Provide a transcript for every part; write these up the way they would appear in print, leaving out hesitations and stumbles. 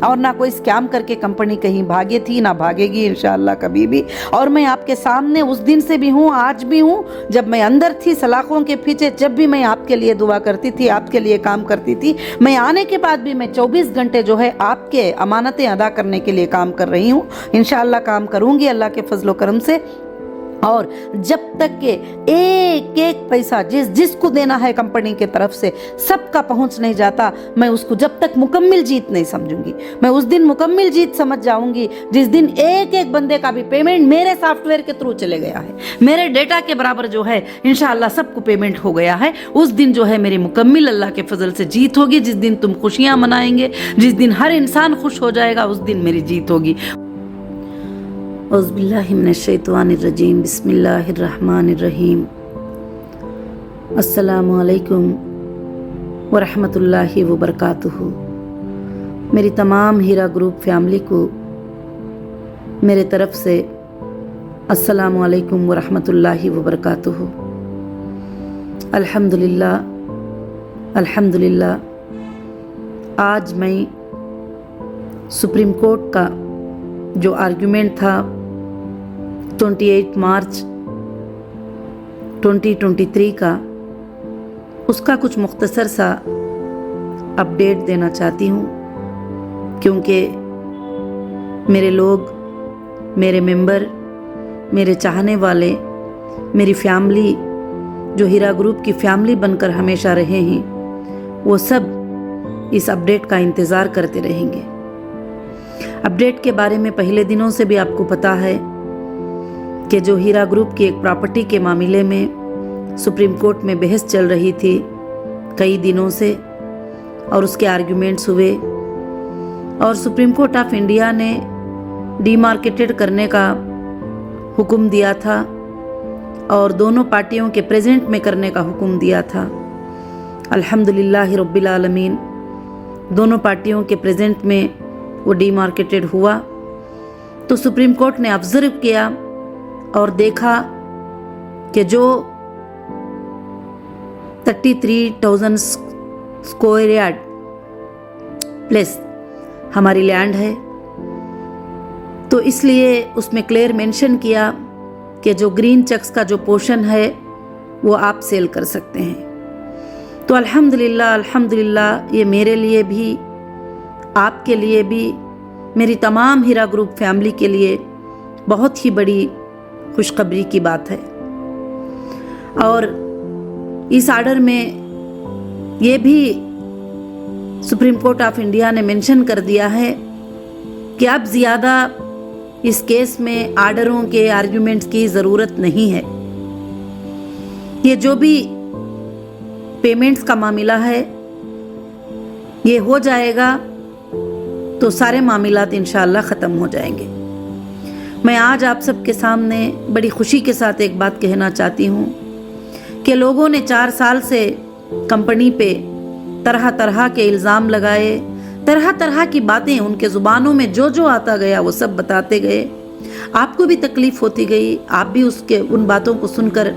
اور نہ کوئی اسکیم کر کے کمپنی کہیں بھاگی تھی، نہ بھاگے گی انشاءاللہ کبھی بھی۔ اور میں آپ کے سامنے اس دن سے بھی ہوں، آج بھی ہوں، جب میں اندر تھی سلاخوں کے پیچھے، جب بھی میں آپ کے لیے دعا کرتی تھی، آپ کے لیے کام کرتی تھی، میں آنے کے بعد بھی میں 24 گھنٹے جو ہے آپ کے امانتیں ادا کرنے کے لیے کام کر رہی ہوں۔ انشاءاللہ کام کروں گی اللہ کے فضل و کرم سے، اور جب تک کہ ایک ایک پیسہ جس کو دینا ہے کمپنی کے طرف سے سب کا پہنچ نہیں جاتا، میں اس کو جب تک مکمل جیت نہیں سمجھوں گی۔ میں اس دن مکمل جیت سمجھ جاؤں گی جس دن ایک ایک بندے کا بھی پیمنٹ میرے سافٹ ویئر کے تھرو چلے گیا ہے، میرے ڈیٹا کے برابر جو ہے انشاءاللہ سب کو پیمنٹ ہو گیا ہے۔ اس دن جو ہے میری مکمل اللہ کے فضل سے جیت ہوگی۔ جس دن تم خوشیاں منائیں گے، جس دن ہر انسان خوش ہو جائے گا، اس دن میری جیت ہوگی۔ اعوذ باللہ من الشیطان الرجیم، بسم اللہ الرحمن الرحیم۔ السلام علیکم ورحمۃ اللہ وبرکاتہ۔ میری تمام ہیرا گروپ فیملی کو میرے طرف سے السلام علیکم ورحمۃ اللہ وبرکاتہ۔ الحمدللہ الحمدللہ، آج میں سپریم کورٹ کا جو آرگیومنٹ تھا 28 مارچ 2023 کا، اس کا کچھ مختصر سا اپڈیٹ دینا چاہتی ہوں، کیونکہ میرے لوگ، میرے ممبر، میرے چاہنے والے، میری فیملی جو ہیرا گروپ کی فیملی بن کر ہمیشہ رہے ہیں، وہ سب اس اپڈیٹ کا انتظار کرتے رہیں گے۔ اپڈیٹ کے بارے میں پہلے دنوں سے بھی آپ کو پتا ہے کہ جو ہیرا گروپ کی ایک پراپرٹی کے معاملے میں سپریم کورٹ میں بحث چل رہی تھی کئی دنوں سے، اور اس کے آرگیومنٹس ہوئے، اور سپریم کورٹ آف انڈیا نے ڈی مارکیٹڈ کرنے کا حکم دیا تھا، اور دونوں پارٹیوں کے پریزنٹ میں کرنے کا حکم دیا تھا۔ الحمدللہ رب العالمین، دونوں پارٹیوں کے پریزنٹ میں وہ ڈی مارکیٹڈ ہوا، تو سپریم کورٹ نے آبزرو کیا اور دیکھا کہ جو 33,000 اسکوائر یارڈ پلس ہماری لینڈ ہے، تو اس لیے اس میں کلیئر مینشن کیا کہ جو گرین چیکس کا جو پورشن ہے وہ آپ سیل کر سکتے ہیں۔ تو الحمدللہ الحمدللہ، یہ میرے لیے بھی، آپ کے لیے بھی، میری تمام ہیرا گروپ فیملی کے لیے بہت ہی بڑی خوشخبری کی بات ہے۔ اور اس آرڈر میں یہ بھی سپریم کورٹ آف انڈیا نے مینشن کر دیا ہے کہ اب زیادہ اس کیس میں آرڈروں کے آرگیومنٹس کی ضرورت نہیں ہے۔ یہ جو بھی پیمنٹس کا معاملہ ہے یہ ہو جائے گا تو سارے معاملات انشاءاللہ ختم ہو جائیں گے۔ میں آج آپ سب کے سامنے بڑی خوشی کے ساتھ ایک بات کہنا چاہتی ہوں کہ لوگوں نے 4 سال سے کمپنی پہ طرح طرح کے الزام لگائے، طرح طرح کی باتیں ان کے زبانوں میں جو آتا گیا وہ سب بتاتے گئے۔ آپ کو بھی تکلیف ہوتی گئی، آپ بھی ان باتوں کو سن کر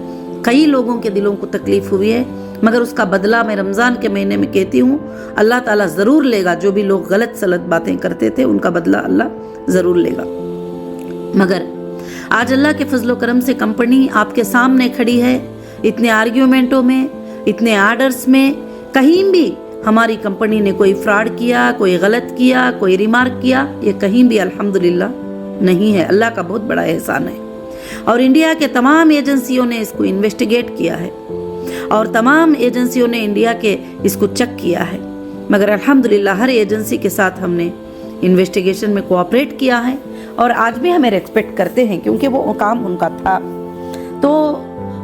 کئی لوگوں کے دلوں کو تکلیف ہوئی ہے، مگر اس کا بدلہ میں رمضان کے مہینے میں کہتی ہوں اللہ تعالیٰ ضرور لے گا۔ جو بھی لوگ غلط سلط باتیں کرتے تھے ان کا بدلہ اللہ ضرور لے گا۔ مگر آج اللہ کے فضل و کرم سے کمپنی آپ کے سامنے کھڑی ہے، اتنے آرگیومنٹوں میں، اتنے آرڈرز میں کہیں بھی ہماری کمپنی نے کوئی فراڈ کیا، کوئی غلط کیا، کوئی ریمارک کیا، یہ کہیں بھی الحمدللہ نہیں ہے۔ اللہ کا بہت بڑا احسان ہے، اور انڈیا کے تمام ایجنسیوں نے اس کو انویسٹیگیٹ کیا ہے، اور تمام ایجنسیوں نے انڈیا کے اس کو چیک کیا ہے، مگر الحمدللہ ہر ایجنسی کے ساتھ ہم نے انویسٹیگیشن میں کوآپریٹ کیا ہے، اور آج بھی ہمیں ریسپیکٹ کرتے ہیں کیونکہ وہ کام ان کا تھا۔ تو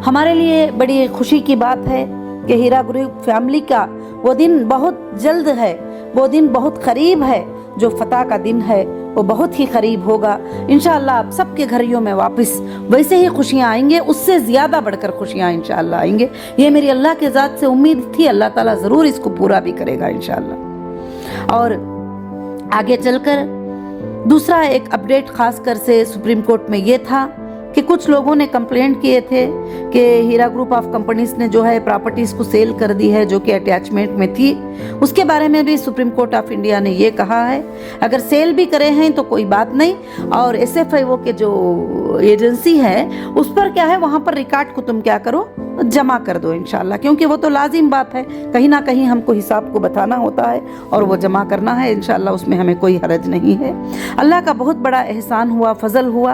ہمارے لیے بڑی خوشی کی بات ہے کہ ہیرا گروپ فیملی کا وہ دن بہت جلد ہے، وہ دن بہت قریب ہے، جو فتح کا دن ہے وہ بہت ہی قریب ہوگا انشاءاللہ۔ آپ سب کے گھریوں میں واپس ویسے ہی خوشیاں آئیں گے، اس سے زیادہ بڑھ کر خوشیاں انشاءاللہ آئیں گے۔ یہ میری اللہ کے ذات سے امید تھی، اللہ تعالیٰ ضرور اس کو پورا بھی کرے گا انشاءاللہ۔ اور آگے چل کر دوسرا ایک اپڈیٹ خاص کر سے سپریم کورٹ میں یہ تھا कि कुछ लोगों ने कंप्लेंट किए थे कि हीरा ग्रुप ऑफ कंपनीज ने जो है प्रॉपर्टीज को सेल कर दी है जो कि अटैचमेंट में थी। उसके बारे में भी सुप्रीम कोर्ट ऑफ इंडिया ने ये कहा है अगर सेल भी करे हैं तो कोई बात नहीं, और SFIO के जो एजेंसी है उस पर क्या है वहाँ पर रिकॉर्ड को तुम क्या करो जमा कर दो इंशाल्लाह, क्योंकि वो तो लाजिम बात है, कहीं ना कहीं हमको हिसाब को बताना होता है और वो जमा करना है इंशाल्लाह, उसमें हमें कोई हरज नहीं है। अल्लाह का बहुत बड़ा एहसान हुआ, फजल हुआ,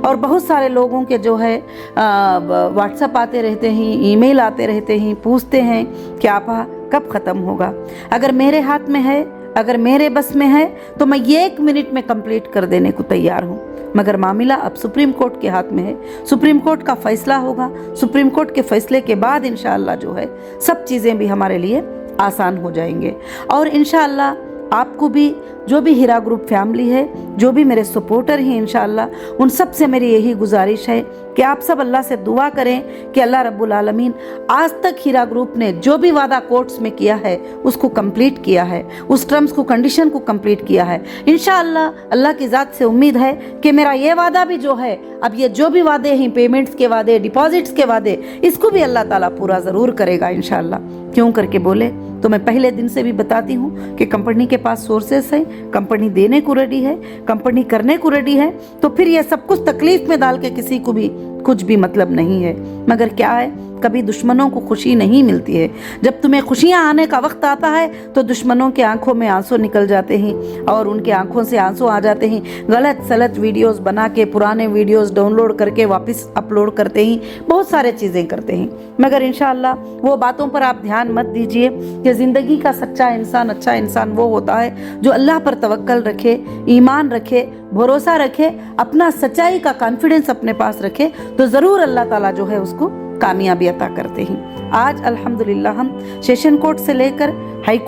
और बहुत सारे लोगों के जो है व्हाट्सएप आते रहते हैं, ईमेल आते रहते हैं, पूछते हैं कि आपा कब ख़त्म होगा। अगर मेरे हाथ में है, अगर मेरे बस में है तो मैं ये 1 मिनट में कंप्लीट कर देने को तैयार हूँ, मगर मामला अब सुप्रीम कोर्ट के हाथ में है। सुप्रीम कोर्ट का फैसला होगा, सुप्रीम कोर्ट के फैसले के बाद इंशाअल्लाह जो है सब चीज़ें भी हमारे लिए आसान हो जाएंगे। और इंशाअल्लाह आपको भी, जो भी हीरा ग्रुप फैमिली है, जो भी मेरे सपोर्टर हैं इंशाअल्लाह, उन सब से मेरी यही गुजारिश है कि आप सब अल्लाह से दुआ करें कि अल्लाह रब्बुल आलमीन आज तक हीरा ग्रुप ने जो भी वादा कोर्ट्स में किया है उसको कंप्लीट किया है, उस टर्म्स को, कंडीशन को कंप्लीट किया है। इंशाअल्लाह अल्लाह की ज़ात से उम्मीद है कि मेरा ये वादा भी जो है, अब ये जो भी वादे हैं, पेमेंट्स के वादे, डिपॉजिट्स के वादे, इसको भी अल्लाह ताला पूरा ज़रूर करेगा इंशाअल्लाह। क्यों करके बोले तो मैं पहले दिन से भी बताती हूँ कि कंपनी के पास सोर्सेस हैं, कंपनी देने को रेडी है, कंपनी करने को रेडी है, तो फिर ये सब कुछ तकलीफ में डाल के किसी को भी कुछ भी मतलब नहीं है। मगर क्या है, कभी दुश्मनों को खुशी नहीं मिलती है। जब तुम्हें खुशियां आने का वक्त आता है तो दुश्मनों के आंखों में आंसू निकल जाते हैं और उनके आंखों से आंसू आ जाते हैं। गलत सलत वीडियोस बना के, पुराने वीडियोस डाउनलोड करके वापस अपलोड करते हैं, बहुत सारे चीज़ें करते हैं। मगर इंशाअल्लाह वो बातों पर आप ध्यान मत दीजिए कि ज़िंदगी का सच्चा इंसान, अच्छा इंसान वो होता है जो अल्लाह पर तवक्कल रखे, ईमान रखे, भरोसा रखे, अपना सच्चाई का कॉन्फिडेंस अपने पास रखे, तो ज़रूर अल्लाह ताला जो है उसको कामयाबी अता करते हैं। आज अल्हम्दुलिल्लाह हम सेशन कोर्ट से लेकर हाई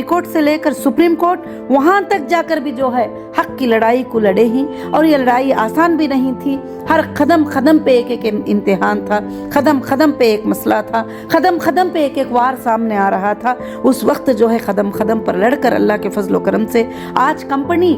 कोर्ट से लेकर सुप्रीम कोर्ट, वहाँ तक जाकर भी जो है हक की लड़ाई को लड़े ही, और ये लड़ाई आसान भी नहीं थी। हर कदम कदम पे एक इम्तिहान था, कदम कदम पे एक मसला था, कदम कदम पे एक वार सामने आ रहा था। उस वक्त जो है कदम कदम पर लड़कर अल्लाह के फजल करम से आज कंपनी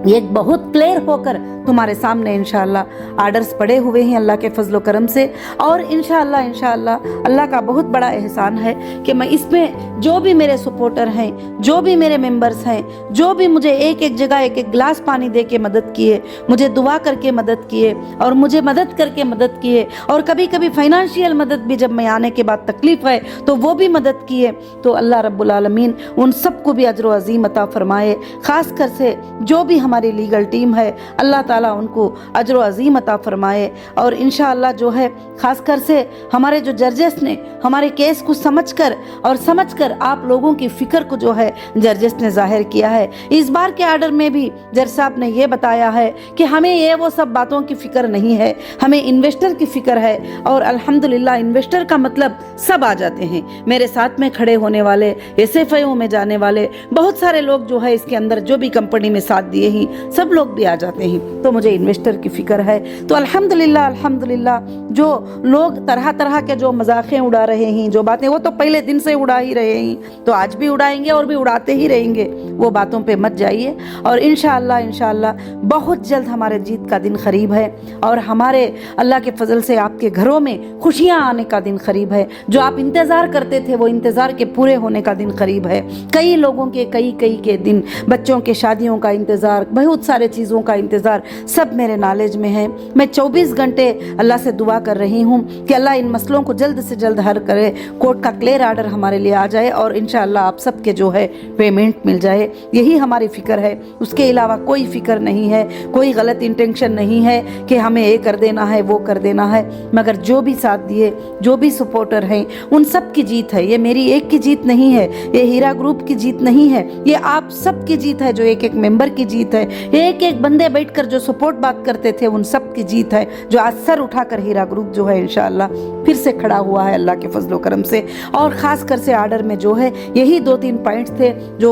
एक बहुत क्लियर होकर तुम्हारे सामने इंशाअल्लाह आर्डर्स पड़े हुए हैं अल्लाह के फजल करम से। और इंशाअल्लाह अल्लाह का बहुत बड़ा एहसान है कि मैं इसमें जो भी मेरे सपोर्टर हैं, जो भी मेरे मेंबर्स हैं, जो भी मुझे एक एक जगह एक एक गिलास पानी दे के मदद किए, मुझे दुआ करके मदद किए और मुझे मदद करके मदद किए, और कभी कभी फाइनेंशियल मदद भी जब मैं आने के बाद तकलीफ है तो वो भी मदद किए, तो अल्लाह रब्बुल आलमीन उन सबको भी अजर अज़ीम अता फरमाए। ख़ास कर से जो भी हमारी लीगल टीम है, अल्लाह ताला उनको अजर अज़ीम अता फरमाए। और इंशाअल्लाह जो है ख़ास कर से हमारे जो जजेस ने हमारे केस को समझकर आप लोगों की फ़िक्र को जो है जजेस ने ज़ाहिर किया है। इस बार के आर्डर में भी जज साहब ने ये बताया है कि हमें ये वो सब बातों की फ़िक्र नहीं है, हमें इन्वेस्टर की फ़िक्र है। और अल्हम्दुलिल्लाह इन्वेस्टर का मतलब सब आ जाते हैं, मेरे साथ में खड़े होने वाले, SFIO में जाने वाले, बहुत सारे लोग जो है इसके अंदर जो भी कंपनी में साथ दिए हैं सब लोग भी आ जाते हैं। तो मुझे इन्वेस्टर की फ़िक्र है। तो अल्हम्दुलिल्लाह जो लोग तरह तरह के जो मजाक़ें उड़ा रहे हैं, जो बातें, वो तो पहले दिन से उड़ा ही रहे हैं, तो आज भी उड़ाएंगे और भी उड़ाते ही रहेंगे। वो बातों पे मत जाइए। और इंशाअल्लाह बहुत जल्द हमारे जीत का दिन करीब है, और हमारे अल्लाह के फजल से आपके घरों में खुशियाँ आने का दिन करीब है। जो आप इंतज़ार करते थे वो इंतज़ार के पूरे होने का दिन करीब है। कई लोगों के कई के दिन, बच्चों के शादियों का इंतज़ार, बहुत सारे चीज़ों का इंतज़ार, सब मेरे नॉलेज में है। मैं 24 घंटे अल्लाह से दुआ कर रही हूँ कि अल्लाह इन मसलों को जल्द से जल्द हल करे, कोर्ट का क्लियर आर्डर हमारे लिए आ जाए और इंशाअल्लाह आप सबके जो है पेमेंट मिल जाए। यही हमारी फ़िक्र है, उसके अलावा कोई फ़िक्र नहीं है, कोई गलत इंटेंशन नहीं है कि हमें ये कर देना है, वो कर देना है। मगर जो भी साथ दिए, जो भी सपोर्टर हैं, उन सब की जीत है। ये मेरी एक की जीत नहीं है, ये हीरा ग्रुप की जीत नहीं है, ये आप सब की जीत है, जो एक एक मेंबर की जीत है, एक एक बंदे बैठकर जो सपोर्ट बात करते थे उन सब की जीत है, जो आज सर उठाकर हीरा ग्रुप जो है इंशाअल्लाह फिर से खड़ा हुआ है अल्लाह के फजलो करम से। और ख़ास कर से आर्डर में जो है यही 2-3 पॉइंट्स थे जो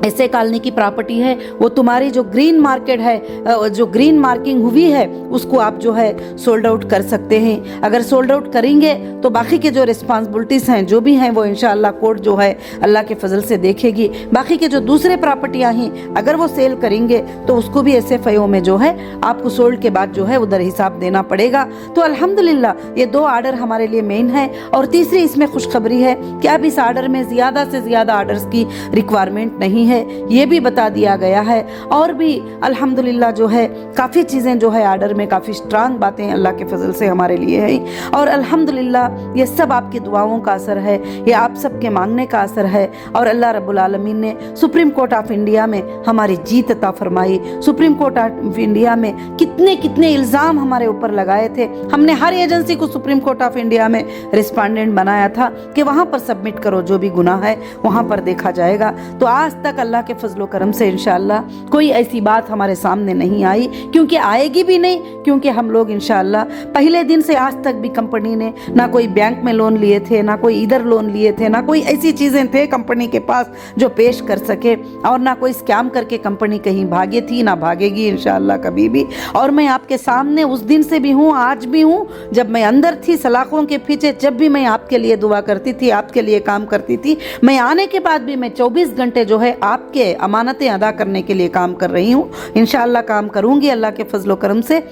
ऐसे कॉलोनी की प्रॉपर्टी है, वो तुम्हारी जो ग्रीन मार्केट है, जो ग्रीन मार्किंग हुई है, उसको आप जो है सोल्ड आउट कर सकते हैं। अगर सोल्ड आउट करेंगे तो बाकी के जो रिस्पॉन्सिबिलिटीज़ हैं जो भी हैं वो इंशाअल्लाह कोर्ट जो है अल्लाह के फजल से देखेगी। बाकी के जो दूसरे प्रॉपर्टियाँ हैं अगर वो सेल करेंगे तो उसको भी SFIO में जो है आपको सोल्ड के बाद जो है उधर हिसाब देना पड़ेगा। तो अल्हम्दुलिल्लाह ये 2 आर्डर हमारे लिए मेन है। और तीसरी इसमें खुशखबरी है कि अब इस आर्डर में ज़्यादा से ज़्यादा आर्डर्स की रिक्वायरमेंट नहीं है, ये भी बता दिया गया है। और भी अल्हम्दुलिल्लाह जो है काफ़ी चीज़ें जो है आर्डर में काफ़ी स्ट्रांग बातें अल्लाह के फजल से हमारे लिए है। और अल्हम्दुलिल्लाह ये सब आपकी दुआओं का असर है, ये आप सबके मांगने का असर है। और अल्लाह रब्बुल आलमीन ने सुप्रीम कोर्ट ऑफ इंडिया में हमारी जीत अता फरमाई। सुप्रीम कोर्ट ऑफ इंडिया में कितने कितने इल्ज़ाम हमारे ऊपर लगाए थे। हमने हर एजेंसी को सुप्रीम कोर्ट ऑफ इंडिया में रिस्पोंडेंट बनाया था कि वहाँ पर सबमिट करो, जो भी गुनाह है वहाँ पर देखा जाएगा। तो आज तक अल्लाह के फजलो करम से इंशाअल्लाह कोई ऐसी बात हमारे सामने नहीं आई, क्योंकि आएगी भी नहीं, क्योंकि हम लोग इंशाअल्लाह पहले दिन से आज तक भी कंपनी ने ना कोई बैंक में लोन लिए थे, ना कोई इधर लोन लिए थे, ना कोई ऐसी चीज़ें थे कंपनी के पास जो पेश कर सके, और ना कोई स्कैम करके कंपनी कहीं भागे थी, ना भागेगी इंशाअल्लाह कभी भी। और मैं आपके सामने उस दिन से भी हूँ, आज भी हूँ, जब मैं अंदर थी सलाखों के पीछे, जब भी मैं आपके लिए दुआ करती थी, आपके लिए काम करती थी, मैं आने के बाद भी मैं 24 घंटे जो है आपके अमानतें अदा करने के लिए काम कर रही हूँ। इंशाअल्लाह काम करूँगी अल्लाह के फजलो करम से।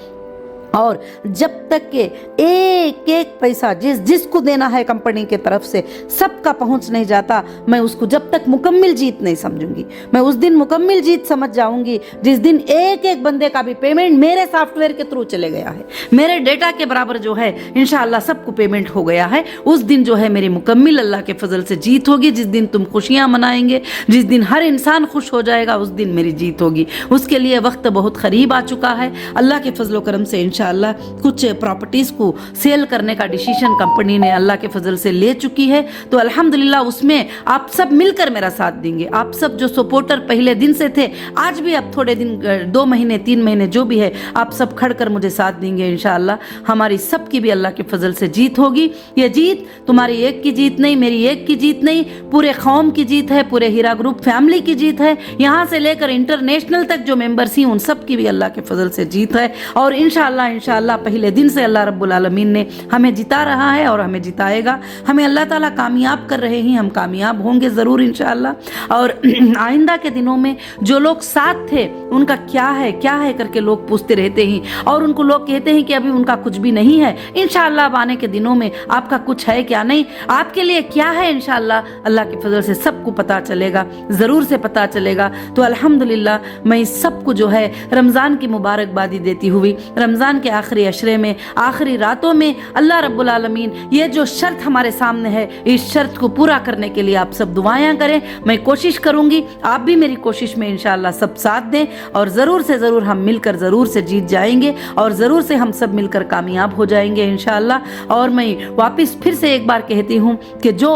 और जब तक के एक एक पैसा जिसको देना है कंपनी के तरफ से सबका पहुंच नहीं जाता, मैं उसको जब तक मुकम्मल जीत नहीं समझूंगी। मैं उस दिन मुकम्मल जीत समझ जाऊंगी जिस दिन एक एक बंदे का भी पेमेंट मेरे सॉफ्टवेयर के थ्रू चले गया है, मेरे डेटा के बराबर जो है इंशाअल्लाह सबको पेमेंट हो गया है। उस दिन जो है मेरी मुकम्मल अल्लाह के फजल से जीत होगी। जिस दिन तुम खुशियाँ मनाएंगे, जिस दिन हर इंसान खुश हो जाएगा, उस दिन मेरी जीत होगी। उसके लिए वक्त बहुत करीब आ चुका है। अल्लाह के फजलो करम से इंशाअल्लाह कुछ प्रॉपर्टीज़ को सेल करने का डिसीजन कंपनी ने अल्लाह के फजल से ले चुकी है। तो अल्हम्दुलिल्लाह उसमें आप सब मिलकर मेरा साथ देंगे। आप सब जो सपोर्टर पहले दिन से थे, आज भी अब थोड़े दिन 2 महीने 3 महीने जो भी है, आप सब खड़कर मुझे साथ देंगे इंशाअल्लाह। हमारी सब की भी अल्लाह के फजल से जीत होगी। ये जीत तुम्हारी एक की जीत नहीं, मेरी एक की जीत नहीं, पूरे कौम की जीत है, पूरे हीरा ग्रुप फैमिली की जीत है। यहाँ से लेकर इंटरनेशनल तक जो मेंबर्स हैं उन सब की भी अल्लाह के फजल से जीत है। और इंशाअल्लाह पहले दिन से अल्लाह रब्बुल आलमीन ने हमें जिता रहा है और हमें जिताएगा। हमें अल्लाह ताला कामयाब कर रहे हैं, हम कामयाब होंगे ज़रूर इंशाअल्लाह। और आइंदा के दिनों में जो लोग साथ थे उनका क्या है करके लोग पूछते रहते हैं, और उनको लोग कहते हैं कि अभी उनका कुछ भी नहीं है। इंशाअल्लाह अब आने के दिनों में आपका कुछ है क्या नहीं, आपके लिए क्या है, इंशाअल्लाह अल्लाह के फजल से सबको पता चलेगा, ज़रूर से पता चलेगा। तो अल्हम्दुलिल्लाह मैं इस सबको जो है रमज़ान की मुबारकबादी देती हुई, रमज़ान के आखिरी अशरे में, आखिरी रातों में अल्लाह रब्बुल आलमीन ये जो शर्त हमारे सामने है, इस शर्त को पूरा करने के लिए आप सब दुआएं करें। मैं कोशिश करूंगी, आप भी मेरी कोशिश में इंशाअल्लाह सब साथ दें, और ज़रूर से ज़रूर हम मिलकर ज़रूर से जीत जाएंगे, और ज़रूर से हम सब मिलकर कामयाब हो जाएंगे इंशाअल्लाह। और मैं वापस फिर से एक बार कहती हूँ कि जो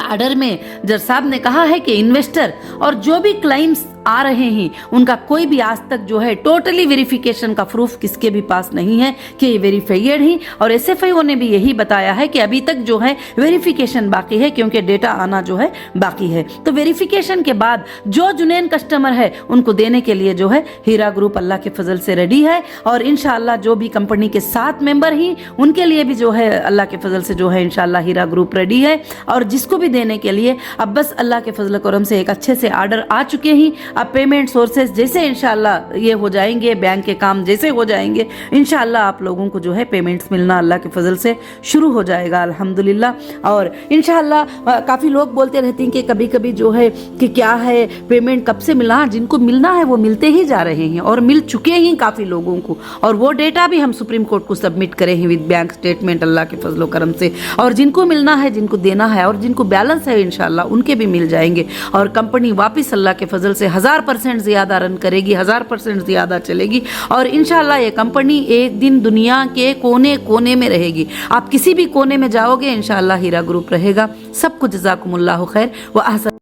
आर्डर में जज साहब ने कहा है कि इन्वेस्टर और जो भी क्लाइम्स आ रहे हैं उनका कोई भी आज तक जो है टोटली वेरिफिकेशन का प्रूफ किसके भी पास नहीं है कि ये वेरीफाइड ही। और SFIO ने भी यही बताया है कि अभी तक जो है वेरिफिकेशन बाकी है, क्योंकि डेटा आना जो है बाकी है। तो वेरिफिकेशन के बाद जो जुनैन कस्टमर है उनको देने के लिए जो है हीरा ग्रुप अल्लाह के फजल से रेडी है। और इंशाअल्लाह जो भी कंपनी के 7 मेंबर ही उनके लिए भी जो है अल्लाह के फजल से जो है इंशाअल्लाह हीरा ग्रुप रेडी है। और जिसको भी देने के लिए अब बस अल्लाह के फजल करम से एक अच्छे से आर्डर आ चुके ही। अब पेमेंट सोर्सेज जैसे इंशाअल्लाह ये हो जाएंगे, बैंक के काम जैसे हो जाएंगे, इंशाअल्लाह आप लोगों को जो है पेमेंट्स मिलना अल्लाह के फजल से शुरू हो जाएगा अल्हम्दुलिल्लाह। और इंशाअल्लाह काफ़ी लोग बोलते रहते हैं कि कभी कभी जो है कि क्या है पेमेंट कब से मिला, जिनको मिलना है वो मिलते ही जा रहे हैं और मिल चुके हैं काफ़ी लोगों को। और वो डेटा भी हम सुप्रीम कोर्ट को सबमिट करे हैं विद बैंक स्टेटमेंट अल्लाह के फजलो करम से। और जिनको मिलना है, जिनको देना है और जिनको बैलेंस है इंशाअल्लाह उनके भी मिल जाएंगे। और कंपनी वापस अल्लाह के फजल से 1000% ज़्यादा रन करेगी, 1000% ज़्यादा चलेगी। और इंशाअल्लाह ये कंपनी एक दिन दुनिया के कोने कोने में रहेगी। आप किसी भी कोने में जाओगे इंशाअल्लाह हीरा ग्रुप रहेगा। सबको जज़ाकुमुल्लाहु खैर व अहसन।